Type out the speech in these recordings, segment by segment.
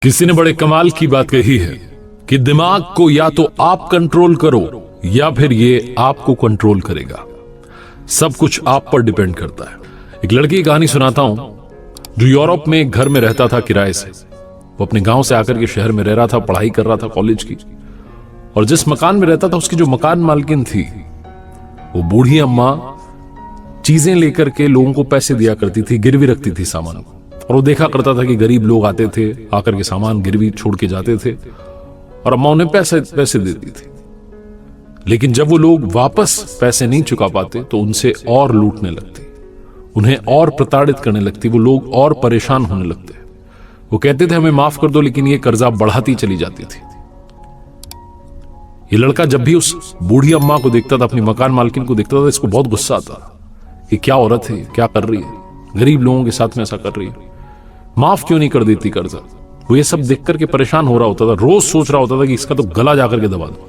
किसी ने बड़े कमाल की बात कही है कि दिमाग को या तो आप कंट्रोल करो या फिर ये आपको कंट्रोल करेगा। सब कुछ आप पर डिपेंड करता है। एक लड़की की कहानी सुनाता हूं जो यूरोप में एक घर में रहता था किराए से। वो अपने गांव से आकर के शहर में रह रहा था, पढ़ाई कर रहा था कॉलेज की। और जिस मकान में रहता था उसकी जो मकान मालकिन थी वो बूढ़ी अम्मा चीजें लेकर के लोगों को पैसे दिया करती थी, गिरवी रखती थी सामान को। और वो देखा करता था कि गरीब लोग आते थे, आकर के सामान गिरवी छोड़ के जाते थे और अम्मा उन्हें पैसे देती थी। लेकिन जब वो लोग वापस पैसे नहीं चुका पाते तो उनसे और लूटने लगती, उन्हें और प्रताड़ित करने लगती, वो लोग और परेशान होने लगते। वो कहते थे हमें माफ कर दो, लेकिन ये कर्जा बढ़ाती चली जाती थी। ये लड़का जब भी उस बूढ़ी अम्मा को देखता था, अपनी मकान मालकिन को देखता था, इसको बहुत गुस्सा आता था कि क्या औरत है, क्या कर रही है, गरीब लोगों के साथ में ऐसा कर रही है, माफ क्यों नहीं कर देती कर्जा। वो ये सब देख करके परेशान हो रहा होता था, रोज सोच रहा होता था कि इसका तो गला जाकर के दबा दो।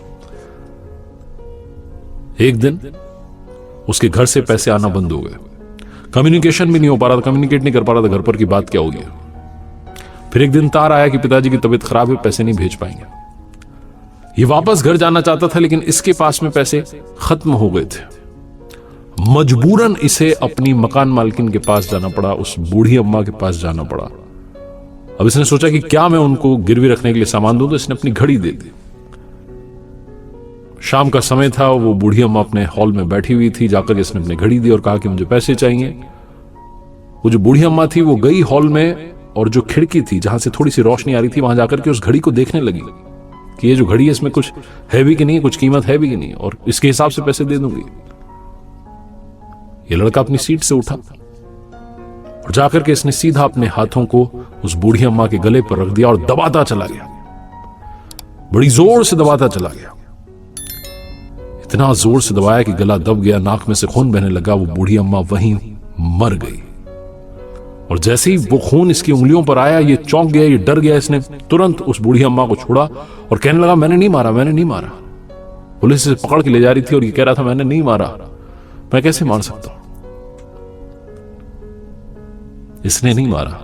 एक दिन उसके घर से पैसे आना बंद हो गए, कम्युनिकेशन भी नहीं हो पा रहा था, कम्युनिकेट नहीं कर पा रहा था घर पर की बात क्या होगी। फिर एक दिन तार आया कि पिताजी की तबीयत खराब है, पैसे नहीं भेज पाएंगे। ये वापस घर जाना चाहता था लेकिन इसके पास में पैसे खत्म हो गए थे। मजबूरन इसे अपनी मकान मालकिन के पास जाना पड़ा, उस बूढ़ी अम्मा के पास जाना पड़ा। अब इसने सोचा कि क्या मैं उनको गिरवी रखने के लिए सामान दूं, तो इसने अपनी घड़ी दे दी। शाम का समय था, वो बूढ़ी अम्मा अपने हॉल में बैठी हुई थी। जाकर इसने अपनी घड़ी दी और कहा कि मुझे पैसे चाहिए। वो जो बूढ़ी अम्मा थी वो गई हॉल में और जो खिड़की थी जहां से थोड़ी सी रोशनी आ रही थी वहां जाकर के उस घड़ी को देखने लगी कि ये जो घड़ी है इसमें कुछ है भी कि नहीं, कुछ कीमत है भी कि नहीं, और इसके हिसाब से पैसे दे दूंगी। ये लड़का अपनी सीट से उठा और जाकर के इसने सीधा अपने हाथों को उस बूढ़ी अम्मा के गले पर रख दिया और दबाता चला गया, बड़ी जोर से दबाता चला गया। इतना जोर से दबाया कि गला दब गया, नाक में से खून बहने लगा। वो बूढ़ी अम्मा वहीं मर गई। और जैसे ही वो खून इसकी उंगलियों पर आया, ये चौंक गया, ये डर गया। इसने तुरंत उस बूढ़ी अम्मा को छोड़ा और कहने लगा मैंने नहीं मारा, मैंने नहीं मारा। पुलिस इसे पकड़ के ले जा रही थी और ये कह रहा था मैंने नहीं मारा, मैं कैसे मार सकता हूं। इसने नहीं मारा।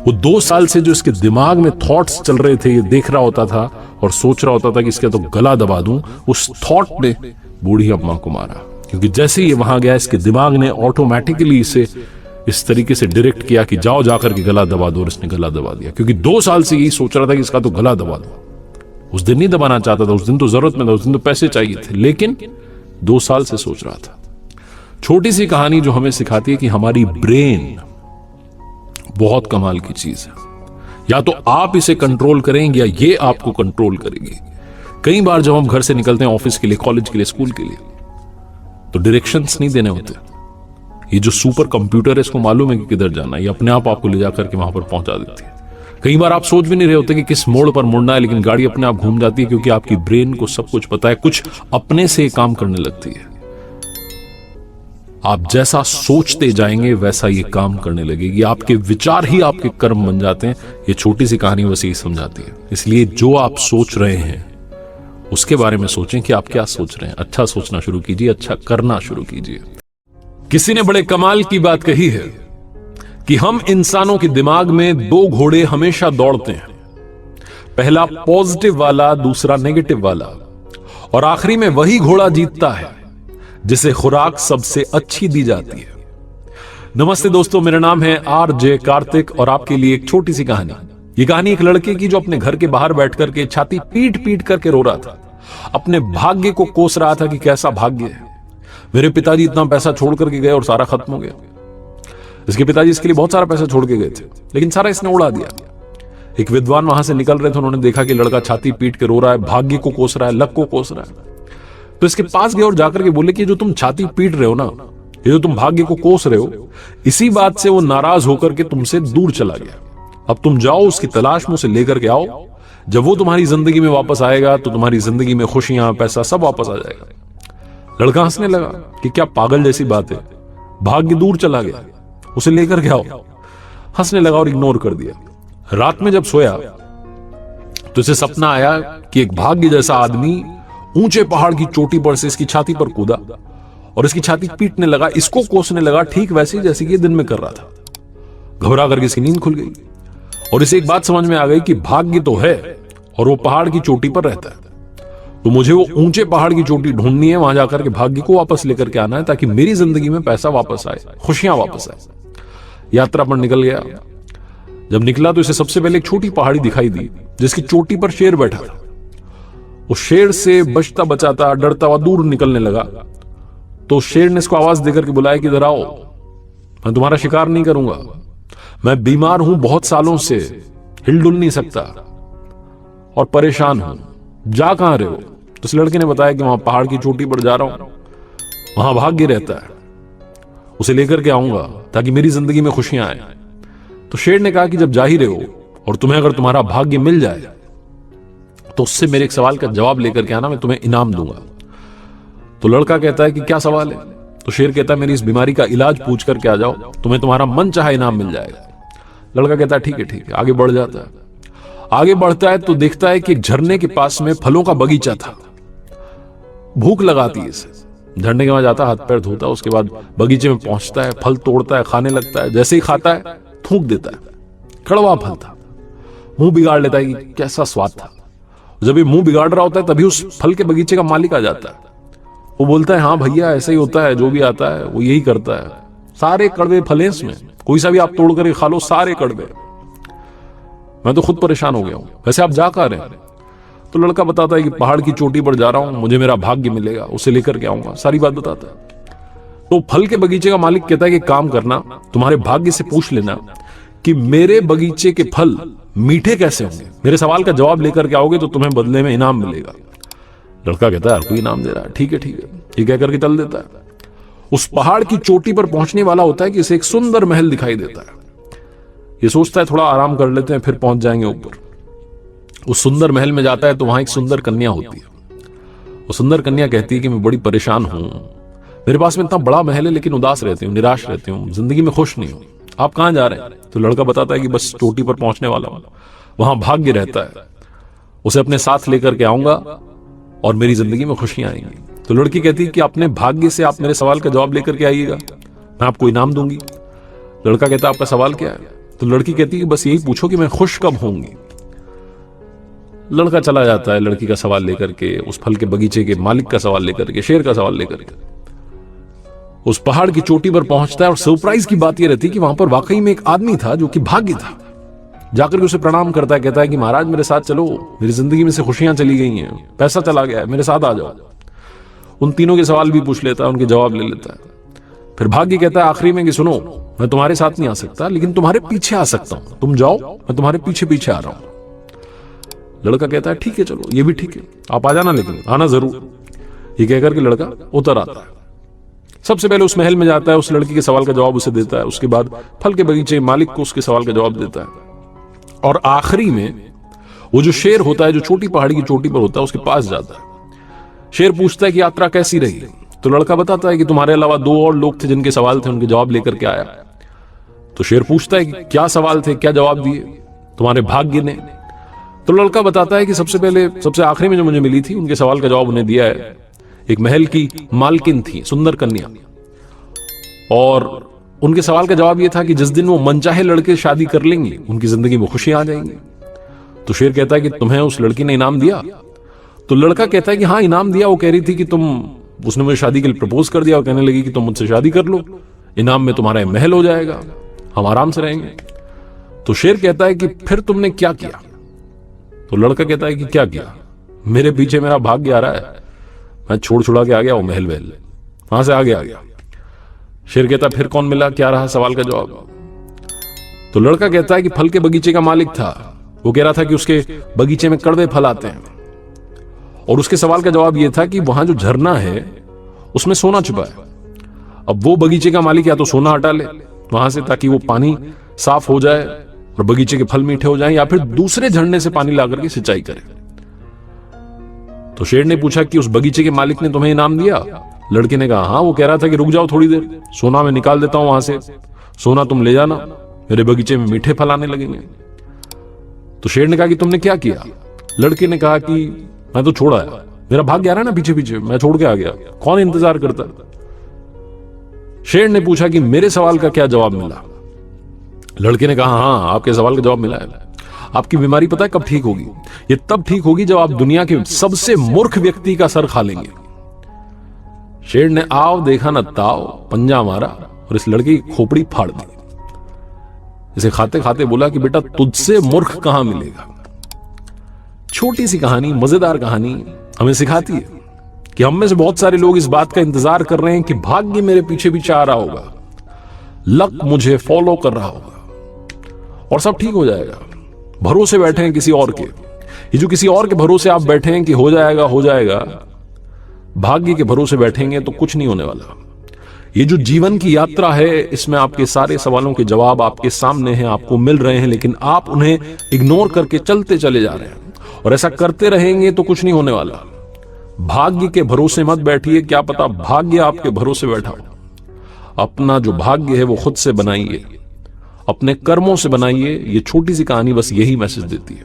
वो 2 साल से जो इसके दिमाग में थॉट्स चल रहे थे, ये देख रहा होता था और सोच रहा होता था कि इसका तो गला दबा दूं, उस थॉट ने बूढ़ी अम्मा को मारा। क्योंकि जैसे ही ये वहां गया, इसके दिमाग ने ऑटोमेटिकली इसे इस तरीके से डायरेक्ट किया कि जाओ जाकर के गला दबा दो, और इसने गला दबा दिया। क्योंकि 2 साल से यही सोच रहा था कि इसका तो गला दबा दो। उस दिन नहीं दबाना चाहता था, उस दिन तो जरूरत में था, उस दिन तो पैसे चाहिए थे, लेकिन 2 साल से सोच रहा था। छोटी सी कहानी जो हमें सिखाती है कि हमारी ब्रेन बहुत कमाल की चीज है। या तो आप इसे कंट्रोल करेंगे या ये आपको कंट्रोल करेगी। कई बार जब हम घर से निकलते हैं ऑफिस के लिए, कॉलेज के लिए, स्कूल के लिए, तो डायरेक्शंस नहीं देने होते। ये जो सुपर कंप्यूटर है इसको मालूम है कि किधर जाना है, ये अपने आप आपको ले जाकर के वहां पर पहुंचा देती है। कई बार आप सोच भी नहीं रहे होते कि किस मोड़ पर मुड़ना है, लेकिन गाड़ी अपने आप घूम जाती है क्योंकि आपकी ब्रेन को सब कुछ पता है। कुछ अपने से काम करने लगती है। आप जैसा सोचते जाएंगे वैसा ये काम करने लगेगी। आपके विचार ही आपके कर्म बन जाते हैं। ये छोटी सी कहानी बस यही समझाती है। इसलिए जो आप सोच रहे हैं उसके बारे में सोचें कि आप क्या सोच रहे हैं। अच्छा सोचना शुरू कीजिए, अच्छा करना शुरू कीजिए। किसी ने बड़े कमाल की बात कही है कि हम इंसानों के दिमाग में 2 घोड़े हमेशा दौड़ते हैं, पहला पॉजिटिव वाला, दूसरा नेगेटिव वाला, और आखिरी में वही घोड़ा जीतता है जिसे खुराक सबसे अच्छी दी जाती है। नमस्ते दोस्तों, मेरा नाम है आरजे कार्तिक और आपके लिए एक छोटी सी कहानी। ये कहानी एक लड़के की जो अपने घर के बाहर बैठ करके छाती पीट पीट करके रो रहा था, अपने भाग्य को कोस रहा था कि कैसा भाग्य है, मेरे पिताजी इतना पैसा छोड़ करके गए और सारा खत्म हो गया। इसके पिताजी इसके लिए बहुत सारा पैसा छोड़ के गए थे, लेकिन सारा इसने उड़ा दिया। एक विद्वान वहां से निकल रहे थे, उन्होंने देखा कि लड़का छाती पीट के रो रहा है, भाग्य को कोस रहा है, लक को कोस रहा है। तो इसके पास गए और जाकर के बोले कि जो तुम छाती पीट रहे हो ना, ये जो तुम भाग्य को कोस रहे हो, इसी बात से वो नाराज होकर के तुमसे दूर चला गया। अब तुम जाओ, उसकी तलाश में उसे लेकर के आओ। जब वो तुम्हारी जिंदगी में वापस आएगा तो तुम्हारी जिंदगी में खुशियां, पैसा सब वापस आ जाएगा। लड़का हंसने लगा कि क्या पागल जैसी बात है, भाग्य दूर चला गया, उसे लेकर के आओ। हंसने लगा और इग्नोर कर दिया। रात में जब सोया तो इसे सपना आया कि एक भाग्य जैसा आदमी ऊंचे पहाड़ की चोटी पर से इसकी छाती पर कूदा और इसकी छाती पीटने लगा, इसको कोसने लगा, ठीक वैसे ही जैसे कि दिन में कर रहा था। घबरा करके इसकी नींद खुल गई और इसे एक बात समझ में आ गई कि भाग्य तो है और वो पहाड़ की चोटी पर रहता है, तो मुझे वो ऊंचे पहाड़ की चोटी ढूंढनी है, वहां जाकर के भाग्य को वापस लेकर के आना है, ताकि मेरी जिंदगी में पैसा वापस आए, खुशियां वापस आए। यात्रा पर निकल गया। जब निकला तो इसे सबसे पहले एक छोटी पहाड़ी दिखाई दी जिसकी चोटी पर शेर बैठा था। वो शेर से बचता बचाता डरता हुआ दूर निकलने लगा। तो शेर ने इसको आवाज देकर के बुलाया कि इधर आओ, मैं तुम्हारा शिकार नहीं करूंगा, मैं बीमार हूं, बहुत सालों से हिलडुल नहीं सकता और परेशान हूं, जा कहां रहे हो? तो उस लड़के ने बताया कि वहां पहाड़ की चोटी पर जा रहा हूं, वहां भाग्य रहता है, उसे लेकर के आऊंगा ताकि मेरी जिंदगी में खुशियां आए। तो शेर ने कहा कि जब जा ही रहे हो और तुम्हें अगर तुम्हारा भाग्य मिल जाए तो उससे मेरे एक सवाल का जवाब लेकर के आना, मैं तुम्हें इनाम दूंगा। तो लड़का कहता है कि क्या सवाल है? तो शेर कहता है मेरी इस बीमारी का इलाज पूछ करके आ जाओ, तुम्हें तुम्हारा मन चाहा इनाम मिल जाएगा। लड़का कहता है ठीक है ठीक है। आगे बढ़ जाता है। आगे बढ़ता है तो देखता है कि एक झरने के पास में फलों का बगीचा था। भूख लगाती है इसे। झरने के वहां जाता, हाथ पैर धोता, उसके बाद बगीचे में पहुंचता है, फल तोड़ता है, खाने लगता है। जैसे ही खाता है थूक देता है, कड़वा फल था। मुंह बिगाड़ लेता है कि कैसा स्वाद था। जब ये मुंह बिगाड़ रहा होता है तभी उस फल के बगीचे का मालिक आ जाता है। वो बोलता है हाँ भैया ऐसा ही होता है, जो भी आता है वो यही करता है, सारे कड़वे फल हैं इसमें, कोई सा भी आप तोड़ कर खा लो, सारे कड़वे, मैं तो खुद परेशान हो गया हूं, वैसे आप जा कहां रहे हैं? तो लड़का बताता है कि पहाड़ की चोटी पर जा रहा हूं, मुझे मेरा भाग्य मिलेगा, उसे लेकर के आऊंगा, सारी बात बताता है। तो फल के बगीचे का मालिक कहता है कि काम करना, तुम्हारे भाग्य से पूछ लेना कि मेरे बगीचे के फल मीठे कैसे होंगे, मेरे सवाल का जवाब लेकर के आओगे तो तुम्हें बदले में इनाम मिलेगा। लड़का कहता है कोई इनाम दे रहा है, ठीक है ठीक है, ये कह करके चल देता है। उस पहाड़ की चोटी पर पहुंचने वाला होता है कि इसे एक सुंदर महल दिखाई देता है। ये सोचता है थोड़ा आराम कर लेते हैं, फिर पहुंच जाएंगे ऊपर। उस सुंदर महल में जाता है तो वहां एक सुंदर कन्या होती है। वो सुंदर कन्या कहती है कि मैं बड़ी परेशान हूं, मेरे पास में इतना बड़ा महल है लेकिन उदास रहती हूं, निराश रहती हूं, जिंदगी में खुश नहीं हूं, आप कहां जा रहे हैं? तो लड़का बताता है कि बस चोटी पर पहुंचने वाला हूं, वहां भाग्य रहता है, उसे अपने साथ लेकर के आऊंगा और मेरी जिंदगी में खुशियां आएंगी। तो लड़की कहती है कि अपने भाग्य से आप मेरे सवाल का जवाब लेकर के आइएगा, मैं आपको इनाम दूंगी। लड़का कहता है आपका सवाल क्या है? तो लड़की कहती है बस यही पूछो कि मैं खुश कब होंगी। लड़का चला जाता है लड़की का सवाल लेकर के, उस फल के बगीचे के मालिक का सवाल लेकर के, शेर का सवाल लेकर के उस पहाड़ की चोटी पर पहुंचता है। और सरप्राइज की बात यह रहती है कि वहां पर वाकई में एक आदमी था जो कि भाग्य था। जाकर के उसे प्रणाम करता है, कहता है कि महाराज मेरे साथ चलो, मेरी जिंदगी में से खुशियां चली गई हैं, पैसा चला गया है, मेरे साथ आ जाओ। उन तीनों के सवाल भी पूछ लेता है, उनके जवाब ले लेता है। फिर भाग्य कहता है आखिरी में कि सुनो, मैं तुम्हारे साथ नहीं आ सकता लेकिन तुम्हारे पीछे आ सकता हूं, तुम जाओ, मैं तुम्हारे पीछे पीछे आ रहा हूं। लड़का कहता है ठीक है चलो, ये भी ठीक है, आप आ जाना, लेकिन आना जरूर। ये कहकर के लड़का उतर आता है। सबसे पहले उस महल में जाता है, उस लड़की के सवाल का जवाब उसे देता है, उसके बाद फल के बगीचे मालिक को उसके सवाल का जवाब देता है, और आखिरी में वो जो शेर होता है जो छोटी पहाड़ी की चोटी पर होता है उसके पास जाता है। शेर पूछता है कि यात्रा कैसी रही? तो लड़का बताता है कि तुम्हारे अलावा 2 और लोग थे जिनके सवाल थे, उनके जवाब लेकर के आया। तो शेर पूछता है कि क्या सवाल थे, क्या जवाब दिए तुम्हारे भाग्य ने? तो लड़का बताता है कि सबसे पहले सबसे आखिरी में जो मुझे मिली थी उनके सवाल का जवाब उन्हें दिया है, एक महल की मालकिन थी, सुंदर कन्या, और उनके सवाल का जवाब यह था कि जिस दिन वो मनचाहे लड़के शादी कर लेंगी उनकी जिंदगी में खुशियां आ जाएंगी। तो शेर कहता है कि तुम्हें उस लड़की ने इनाम दिया? तो लड़का कहता है कि हाँ इनाम दिया, वो कह रही थी कि उसने मुझे शादी के लिए प्रपोज कर दिया और कहने लगी कि तुम मुझसे शादी कर लो, इनाम में तुम्हारा महल हो जाएगा, हम आराम से रहेंगे। तो शेर कहता है कि फिर तुमने क्या किया? तो लड़का कहता है कि क्या किया, मेरे पीछे मेरा भाग्य आ रहा है, मैं छोड़ छुड़ा के आ गया वो महल वहल, वहां से आगे आ गया। शेर कहता फिर कौन मिला, क्या रहा सवाल का जवाब? तो लड़का कहता है कि फल के बगीचे का मालिक था, वो कह रहा था कि उसके बगीचे में कड़वे फल आते हैं, और उसके सवाल का जवाब यह था कि वहां जो झरना है उसमें सोना छुपा है। अब वो बगीचे का मालिक या तो सोना हटा ले वहां से ताकि वो पानी साफ हो जाए और बगीचे के फल मीठे हो जाएं, या फिर दूसरे झरने से पानी ला करके सिंचाई करे। तो शेर ने पूछा कि उस बगीचे के मालिक ने तुम्हें इनाम दिया? लड़के ने कहा हाँ, वो कह रहा था कि रुक जाओ थोड़ी देर, सोना मैं निकाल देता हूं वहां से, सोना तुम ले जाना, मेरे बगीचे में मीठे फल आने लगेंगे। तो शेर ने कहा कि तुमने क्या किया? लड़के ने कहा कि मैं तो छोड़ आया, मेरा भाग्य आ रहा है ना पीछे पीछे, मैं छोड़ के आ गया, कौन इंतजार करता? शेर ने पूछा कि मेरे सवाल का क्या जवाब मिला? लड़के ने कहा हाँ, आपके सवाल का जवाब मिला है, आपकी बीमारी पता है कब ठीक होगी? ये तब ठीक होगी जब आप दुनिया के सबसे मूर्ख व्यक्ति का सर खा लेंगे। शेर ने आव देखा न ताव, पंजा मारा और इस लड़के की खोपड़ी फाड़ दी। इसे खाते खाते बोला कि बेटा तुझसे मूर्ख कहां मिलेगा। छोटी सी कहानी, मजेदार कहानी हमें सिखाती है कि हम में से बहुत सारे लोग इस बात का इंतजार कर रहे हैं कि भाग्य मेरे पीछे पीछे आ रहा होगा, लक मुझे फॉलो कर रहा होगा और सब ठीक हो जाएगा। भरोसे बैठे हैं किसी और के। ये जो किसी और के भरोसे आप बैठे हैं कि हो जाएगा हो जाएगा, भाग्य के भरोसे बैठेंगे तो कुछ नहीं होने वाला। ये जो जीवन की यात्रा है, इसमें आपके सारे सवालों के जवाब आपके सामने हैं, आपको मिल रहे हैं, लेकिन आप उन्हें इग्नोर करके चलते चले जा रहे हैं और ऐसा करते रहेंगे तो कुछ नहीं होने वाला। भाग्य के भरोसे मत बैठिए, क्या पता भाग्य आपके भरोसे बैठा हो। अपना जो भाग्य है वो खुद से बनाइए, अपने कर्मों से बनाइए। ये छोटी सी कहानी बस यही मैसेज देती है।